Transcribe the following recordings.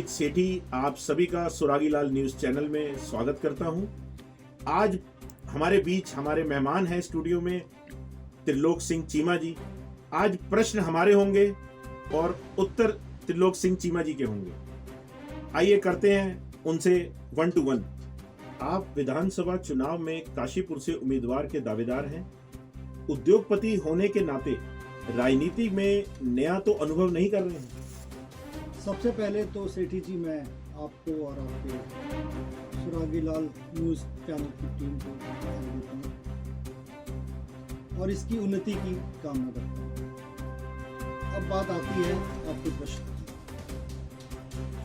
सेठी आप सभी का सुरागी लाल न्यूज चैनल में स्वागत करता हूं। आज हमारे बीच हमारे मेहमान हैं स्टूडियो में त्रिलोक सिंह चीमा जी। आज प्रश्न हमारे होंगे और उत्तर त्रिलोक सिंह चीमा जी के होंगे। आइए करते हैं उनसे 1 to 1। आप विधानसभा चुनाव में काशीपुर से उम्मीदवार के दावेदार हैं। उद्योगपति होने के नाते राजनीति में नया तो अनुभव नहीं कर रहे हैं। सबसे पहले तो सेठी जी मैं आपको और आपके सुरागी लाल न्यूज़ चैनल की टीम को बधाई देता हूं और इसकी उन्नति की कामना करता हूं। अब बात आती है आपके प्रश्न की।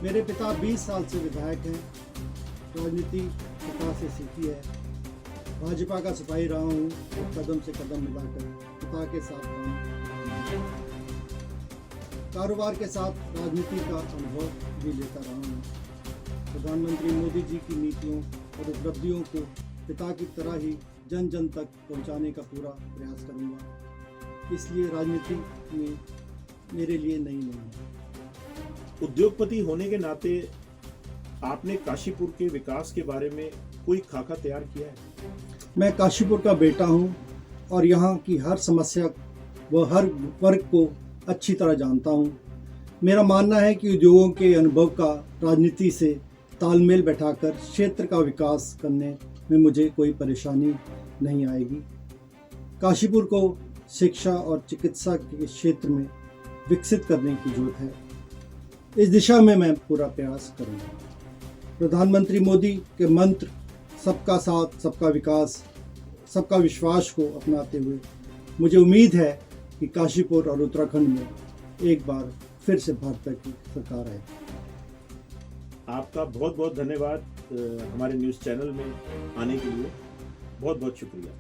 मेरे पिता 20 साल से विधायक हैं। राजनीति पिता से सीखी है। भाजपा का सिपाही रहा हूँ और कदम से कदम मिलाकर पिता के साथ काम कारोबार के साथ राजनीति का अनुभव भी लेता रहा हूँ। प्रधानमंत्री मोदी जी की नीतियों और उपलब्धियों को पिता की तरह ही जन जन तक पहुँचाने का पूरा प्रयास करूँगा। इसलिए राजनीति में मेरे लिए नई नहीं है। उद्योगपति होने के नाते आपने काशीपुर के विकास के बारे में कोई खाका तैयार किया है? मैं काशीपुर का बेटा हूँ और यहाँ की हर समस्या व हर वर्ग को अच्छी तरह जानता हूँ। मेरा मानना है कि उद्योगों के अनुभव का राजनीति से तालमेल बैठाकर क्षेत्र का विकास करने में मुझे कोई परेशानी नहीं आएगी। काशीपुर को शिक्षा और चिकित्सा के क्षेत्र में विकसित करने की जरूरत है। इस दिशा में मैं पूरा प्रयास करूँगा। प्रधानमंत्री मोदी के मंत्र सबका साथ, सबका विकास, सबका विश्वास को अपनाते हुए मुझे उम्मीद है कि काशीपुर और उत्तराखंड में एक बार फिर से भाजपा की सरकार है। आपका बहुत बहुत धन्यवाद हमारे न्यूज़ चैनल में आने के लिए। बहुत बहुत शुक्रिया।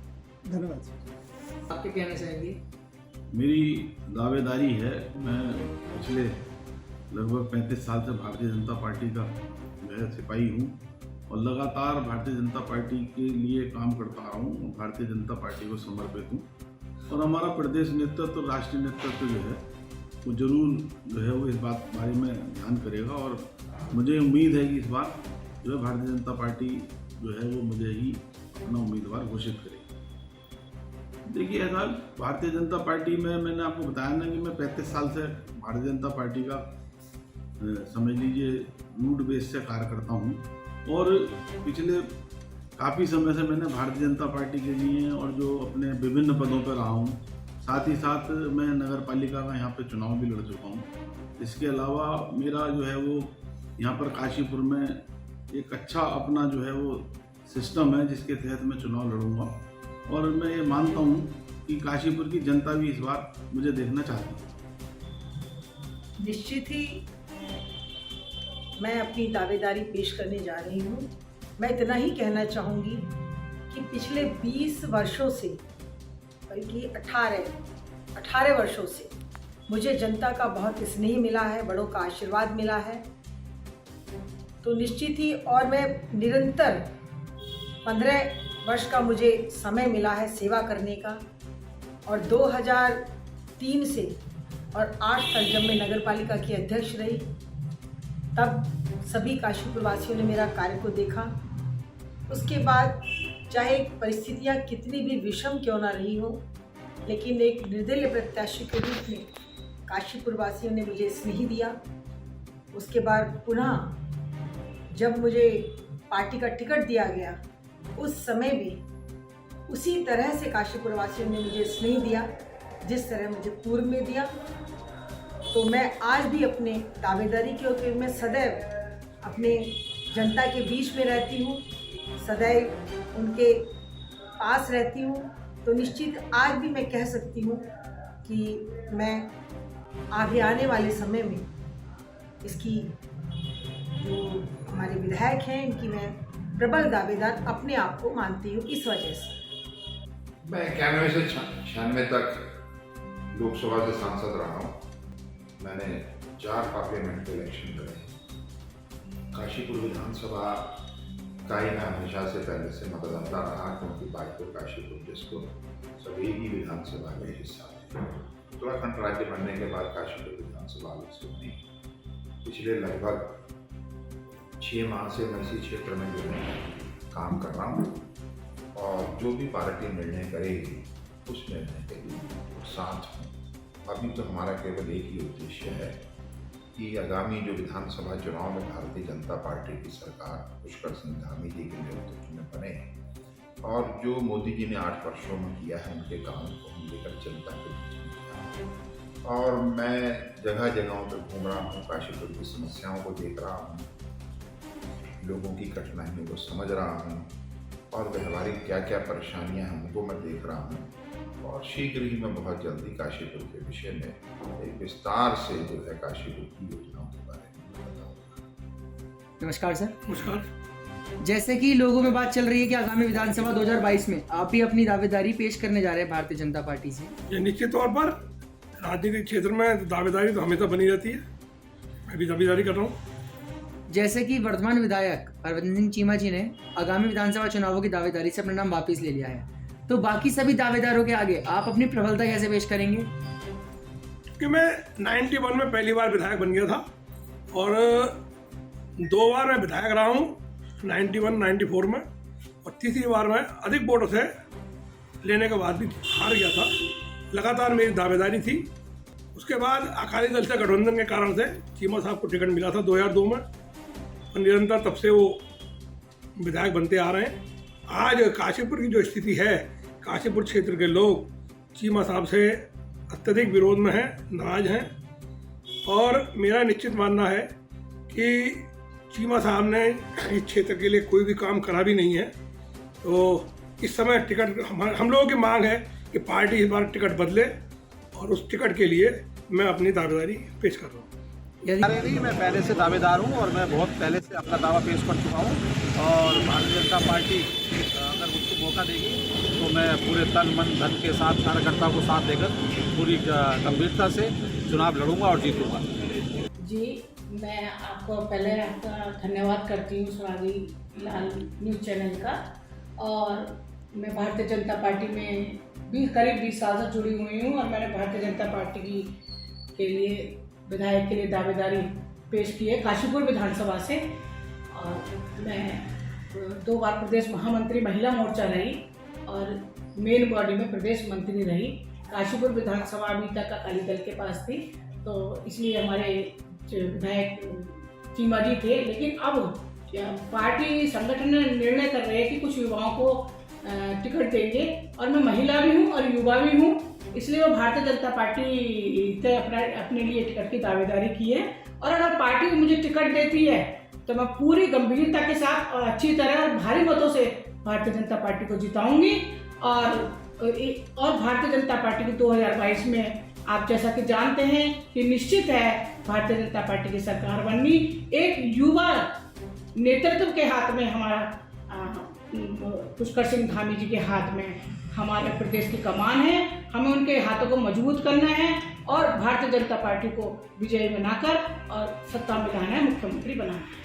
धन्यवाद। आप क्या कहना चाहेंगे? मेरी दावेदारी है, मैं पिछले लगभग 35 साल से भारतीय जनता पार्टी का मैं सिपाही हूँ और लगातार भारतीय जनता पार्टी के लिए काम करता रहा हूँ। भारतीय जनता पार्टी को समर्पित हूँ और हमारा प्रदेश नेतृत्व, राष्ट्रीय नेतृत्व जो है वो जरूर जो है वो इस बारे में ध्यान करेगा और मुझे उम्मीद है कि इस बार जो है भारतीय जनता पार्टी जो है वो मुझे ही अपना उम्मीदवार घोषित करेगी। देखिए ऐसा भारतीय जनता पार्टी में मैंने आपको बताया ना कि मैं 35 साल से भारतीय जनता पार्टी का समझ लीजिए रूट बेस से कार्य करता हूँ और पिछले काफ़ी समय से मैंने भारतीय जनता पार्टी के लिए और जो अपने विभिन्न पदों पर रहा हूँ। साथ ही साथ मैं नगर पालिका का यहाँ पे चुनाव भी लड़ चुका हूँ। इसके अलावा मेरा जो है वो यहाँ पर काशीपुर में एक अच्छा अपना जो है वो सिस्टम है जिसके तहत मैं चुनाव लड़ूंगा और मैं ये मानता हूँ कि काशीपुर की जनता भी इस बार मुझे देखना चाहती है। निश्चित ही मैं अपनी दावेदारी पेश करने जा रही हूँ। मैं इतना ही कहना चाहूँगी कि पिछले 20 वर्षों से, बल्कि 18 वर्षों से मुझे जनता का बहुत स्नेह मिला है, बड़ों का आशीर्वाद मिला है। तो निश्चित ही और मैं निरंतर 15 वर्ष का मुझे समय मिला है सेवा करने का और 2003 से और 8 तक जब मैं नगर पालिका की अध्यक्ष रही तब सभी काशीपुर वासियों ने मेरा कार्य को देखा। उसके बाद चाहे परिस्थितियां कितनी भी विषम क्यों ना रही हो, लेकिन एक निर्दलीय प्रत्याशी के रूप में काशीपुर वासियों ने मुझे स्नेह दिया। उसके बाद पुनः जब मुझे पार्टी का टिकट दिया गया उस समय भी उसी तरह से काशीपुर वासियों ने मुझे स्नेह दिया जिस तरह मुझे पूर्व में दिया। तो मैं आज भी अपने दावेदारी क्योंकि मैं सदैव अपने जनता के बीच में रहती हूँ, सदैव उनके पास रहती हूँ। तो निश्चित आज भी मैं कह सकती हूँ कि मैं आगे आने वाले समय में इसकी जो हमारे विधायक हैं इनकी मैं प्रबल दावेदार अपने आप को मानती हूँ। इस वजह से मैं 91 से 96 तक लोकसभा से सांसद रहा हूँ। मैंने 4 पार्लियामेंट के इलेक्शन करे। काशीपुर विधानसभा का ही मैं हमेशा से पहले से मतदाता रहा क्योंकि बागपुर काशीपुर जिसको सभी ही विधानसभा में हिस्सा थे। उत्तराखंड राज्य बनने के बाद काशीपुर विधानसभा अलग से बनी। पिछले लगभग 6 माह से मैं इसी क्षेत्र में जो है काम कर रहा हूँ और जो भी पार्टी निर्णय करेगी उस निर्णय के लिए साथ हूँ। अभी तो हमारा केवल एक ही उद्देश्य है कि आगामी जो विधानसभा चुनाव में भारतीय जनता पार्टी की सरकार पुष्कर सिंह धामी जी के नेतृत्व में बने और जो मोदी जी ने 8 वर्षों में किया है उनके काम को हम लेकर जनता के बीच में किया। और मैं जगह जगहों पर घूम रहा हूँ, काशीपुर की समस्याओं को देख रहा हूँ, लोगों की कठिनाइयों को समझ रहा हूँ और व्यवहारिक क्या क्या परेशानियाँ हैं उनको मैं देख रहा हूँ। और शीघ्र ही मैं बहुत जल्दी काशीपुर के विषय में एक विस्तार से जो है काशीपुर की योजनाओं के बारे में बताऊँगा। नमस्कार सर। नमस्कार। जैसे कि लोगों में बात चल रही है कि आगामी विधानसभा 2022 में आप भी अपनी दावेदारी पेश करने जा रहे हैं भारतीय जनता पार्टी से। ये निश्चित तौर पर राजनीतिक क्षेत्र में दावेदारी तो हमेशा बनी रहती है, मैं भी दावेदारी कर रहा हूँ। जैसे कि वर्तमान विधायक अरविंद सिंह चीमा जी ने आगामी विधानसभा चुनावों की दावेदारी से अपना नाम वापस ले लिया है, तो बाकी सभी दावेदारों के आगे आप अपनी प्रबलता कैसे पेश करेंगे? कि मैं 91 में पहली बार विधायक बन गया था और 2 बार मैं विधायक रहा हूँ, 91, 94 में, और तीसरी बार मैं अधिक वोटों से लेने के बाद भी हार गया था। लगातार मेरी दावेदारी थी। उसके बाद अकाली दल से गठबंधन के कारण से चीमा साहब को टिकट मिला था 2002 में और निरंतर तब से वो विधायक बनते आ रहे हैं। आज काशीपुर की जो स्थिति है, काशीपुर क्षेत्र के लोग चीमा साहब से अत्यधिक विरोध में हैं, नाराज हैं और मेरा निश्चित मानना है कि चीमा साहब ने इस क्षेत्र के लिए कोई भी काम करा भी नहीं है। तो इस समय टिकट हम लोगों की मांग है कि पार्टी इस बार टिकट बदले और उस टिकट के लिए मैं अपनी दावेदारी पेश कर रहा हूँ। यदि नहीं, मैं पहले से दावेदार हूँ और मैं बहुत पहले से अपना दावा पेश कर चुका हूँ और भारतीय जनता पार्टी अगर मुझको मौका देगी तो मैं पूरे तन मन धन के साथ कार्यकर्ताओं को साथ देकर पूरी गंभीरता से चुनाव लड़ूंगा और जीतूंगा। जी, मैं आपको पहले आपका धन्यवाद करती हूँ सुरागी लाल न्यूज़ चैनल का। और मैं भारतीय जनता पार्टी में भी करीब 20 साल से जुड़ी हुई हूँ और मैंने भारतीय जनता पार्टी के लिए विधायक के लिए दावेदारी पेश की है काशीपुर विधानसभा से। और मैं 2 बार प्रदेश महामंत्री महिला मोर्चा रही और मेन बॉडी में प्रदेश मंत्री रही। काशीपुर विधानसभा अभी तक अकाली दल के पास थी, तो इसलिए हमारे विधायक चीमा जी थे। लेकिन अब पार्टी संगठन निर्णय कर रहे हैं कि कुछ युवाओं को टिकट देंगे और मैं महिला भी हूँ और युवा भी हूँ, इसलिए वो भारतीय जनता पार्टी से अपने लिए टिकट की दावेदारी की है। और अगर पार्टी मुझे टिकट देती है तो मैं पूरी गंभीरता के साथ और अच्छी तरह और भारी मतों से भारतीय जनता पार्टी को जिताऊंगी। और भारतीय जनता पार्टी की 2022 में आप जैसा कि जानते हैं कि निश्चित है भारतीय जनता पार्टी की सरकार बननी। एक युवा नेतृत्व के हाथ में हमारा पुष्कर सिंह धामी जी के हाथ में हमारे प्रदेश की कमान है। हमें उनके हाथों को मजबूत करना है और भारतीय जनता पार्टी को विजयी बनाकर और सत्ता में लाना है, मुख्यमंत्री बनाना है।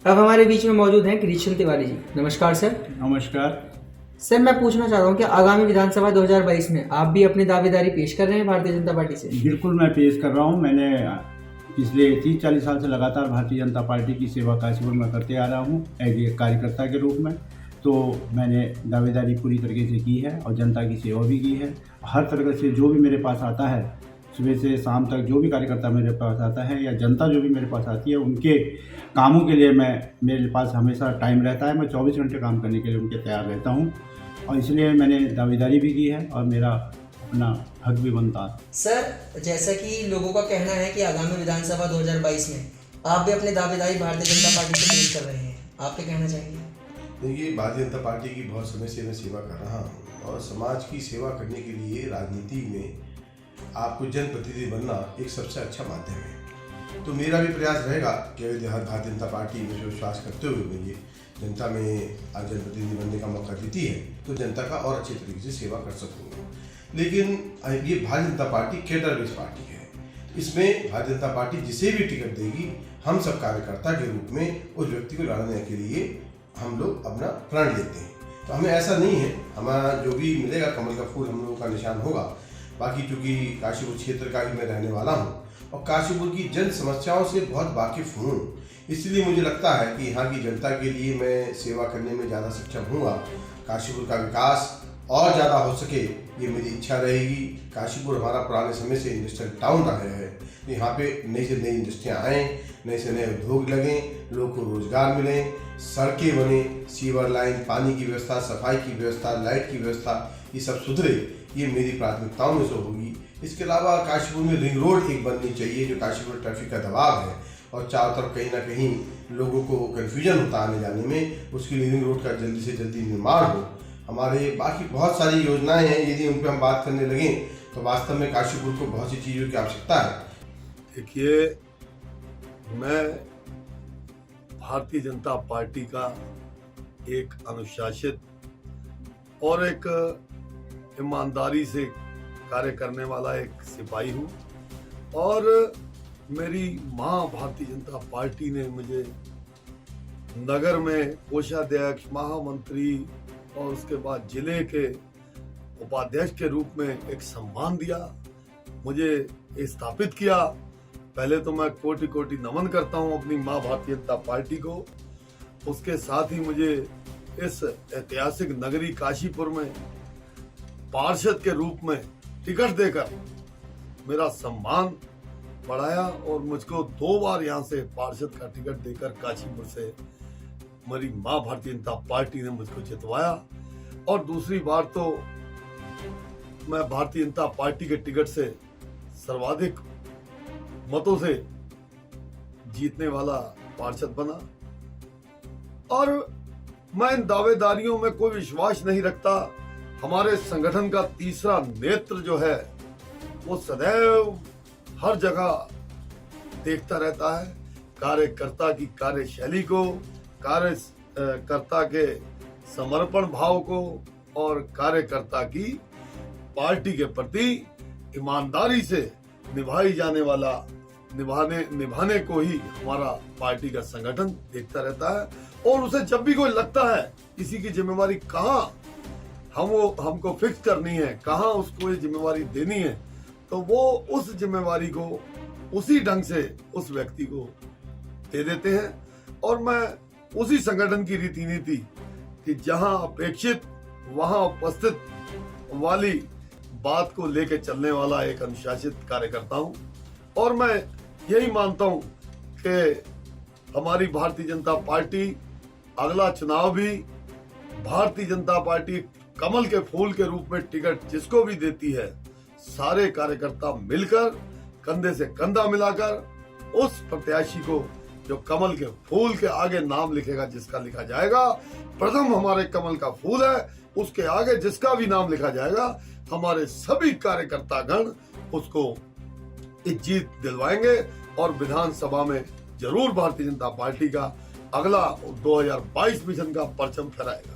अब हमारे बीच में मौजूद हैं कृष्ण तिवारी जी। नमस्कार सर। नमस्कार सर, मैं पूछना चाह रहा हूँ कि आगामी विधानसभा 2022 में आप भी अपनी दावेदारी पेश कर रहे हैं भारतीय जनता पार्टी से? बिल्कुल, मैं पेश कर रहा हूँ। मैंने पिछले 30-40 साल से लगातार भारतीय जनता पार्टी की सेवा काशीपुर में करते आ रहा हूँ एक कार्यकर्ता के रूप में। तो मैंने दावेदारी पूरी तरीके से की है और जनता की सेवा भी की है। हर तरह से जो भी मेरे पास आता है, सुबह से शाम तक जो भी कार्यकर्ता मेरे पास आता है या जनता जो भी मेरे पास आती है, उनके कामों के लिए मेरे पास हमेशा टाइम रहता है। मैं 24 घंटे काम करने के लिए उनके तैयार रहता हूँ और इसलिए मैंने दावेदारी भी की है और मेरा अपना हक भी बनता है। सर, जैसा कि लोगों का कहना है कि आगामी विधानसभा 2022 में आप भी अपनी दावेदारी भारतीय जनता पार्टी से पेश कर रहे हैं, आप क्या कहना चाहेंगे? देखिए, भारतीय जनता पार्टी की बहुत समय से मैं सेवा कर रहा हूँ और समाज की सेवा करने के लिए राजनीति में आपको जनप्रतिनिधि बनना एक सबसे अच्छा माध्यम है। तो मेरा भी प्रयास रहेगा कि भारतीय जनता पार्टी मुझे विश्वास करते हुए मुझे जनता में आज जनप्रतिनिधि बनने का मौका देती है तो जनता का और अच्छे तरीके से सेवा कर सकूँगा। लेकिन ये Bharatiya Janata party cadre based party है। इसमें भारतीय जनता पार्टी जिसे भी टिकट देगी, हम सब कार्यकर्ता के रूप में उस व्यक्ति को लड़ने के लिए हम लोग अपना प्रण लेते हैं। तो हमें ऐसा नहीं है, हमारा जो भी मिलेगा कमल का फूल हम लोगों का निशान होगा। बाकी चूँकि काशीपुर क्षेत्र का ही मैं रहने वाला हूँ और काशीपुर की जन समस्याओं से बहुत वाकिफ़ हूँ, इसलिए मुझे लगता है कि यहाँ की जनता के लिए मैं सेवा करने में ज़्यादा सक्षम हूँगा। काशीपुर का विकास और ज़्यादा हो सके ये मेरी इच्छा रहेगी। काशीपुर हमारा पुराने समय से इंडस्ट्रियल टाउन रहा है, तो यहाँ पे नई से नई इंडस्ट्रियाँ आएँ, नए से नए उद्योग लगें, लोगों को रोजगार मिले, सड़कें बने, सीवर लाइन, पानी की व्यवस्था, सफाई की व्यवस्था, लाइट की व्यवस्था, ये सब सुधरे, ये मेरी प्राथमिकताओं में से होगी। इसके अलावा काशीपुर में रिंग रोड एक बननी चाहिए, जो काशीपुर ट्रैफिक का दबाव है और चारों तरफ कहीं ना कहीं लोगों को कन्फ्यूजन होता आने जाने में, उसके लिए रिंग रोड का जल्दी से जल्दी निर्माण हो। हमारे बाकी बहुत सारी योजनाएं हैं, यदि उन पर हम बात करने लगें तो वास्तव में काशीपुर को बहुत सी चीज़ों की आवश्यकता है। देखिए, मैं भारतीय जनता पार्टी का एक अनुशासित और एक ईमानदारी से कार्य करने वाला एक सिपाही हूँ, और मेरी माँ भारतीय जनता पार्टी ने मुझे नगर में कोषाध्यक्ष, महामंत्री और उसके बाद जिले के उपाध्यक्ष के रूप में एक सम्मान दिया, मुझे स्थापित किया। पहले तो मैं कोटि कोटि नमन करता हूं अपनी मां भारतीय जनता पार्टी को। उसके साथ ही मुझे इस ऐतिहासिक नगरी काशीपुर में पार्षद के रूप में टिकट देकर मेरा सम्मान बढ़ाया और मुझको 2 बार यहां से पार्षद का टिकट देकर काशीपुर से मेरी मां भारतीय जनता पार्टी ने मुझको जितवाया। और दूसरी बार तो मैं भारतीय जनता पार्टी के टिकट से सर्वाधिक मतों से जीतने वाला पार्षद बना। और मैं इन दावेदारियों में कोई विश्वास नहीं रखता। हमारे संगठन का तीसरा नेत्र जो है वो सदैव हर जगह देखता रहता है कार्यकर्ता की कार्यशैली को, कार्यकर्ता के समर्पण भाव को और कार्यकर्ता की पार्टी के प्रति ईमानदारी से निभाने को ही हमारा पार्टी का संगठन देखता रहता है। और उसे जब भी कोई लगता है किसी की जिम्मेवारी कहाँ हमको फिक्स करनी है, कहाँ उसको ये जिम्मेवारी देनी है, तो वो उस जिम्मेवारी को उसी ढंग से उस व्यक्ति को दे देते हैं। और मैं उसी संगठन की रीति नीति कि जहां अपेक्षित वहां उपस्थित वाली बात को लेकर चलने वाला एक अनुशासित कार्यकर्ता हूं। और मैं यही मानता हूं कि हमारी भारतीय जनता पार्टी अगला चुनाव भी भारतीय जनता पार्टी कमल के फूल के रूप में टिकट जिसको भी देती है, सारे कार्यकर्ता मिलकर कंधे से कंधा मिलाकर उस प्रत्याशी को जो कमल के फूल के आगे नाम लिखेगा, जिसका लिखा जाएगा प्रथम हमारे कमल का फूल है, उसके आगे जिसका भी नाम लिखा जाएगा, हमारे सभी कार्यकर्ता गण उसको जीत दिलवाएंगे और विधानसभा में जरूर भारतीय जनता पार्टी का अगला 2022 मिशन का परचम फहराएगा।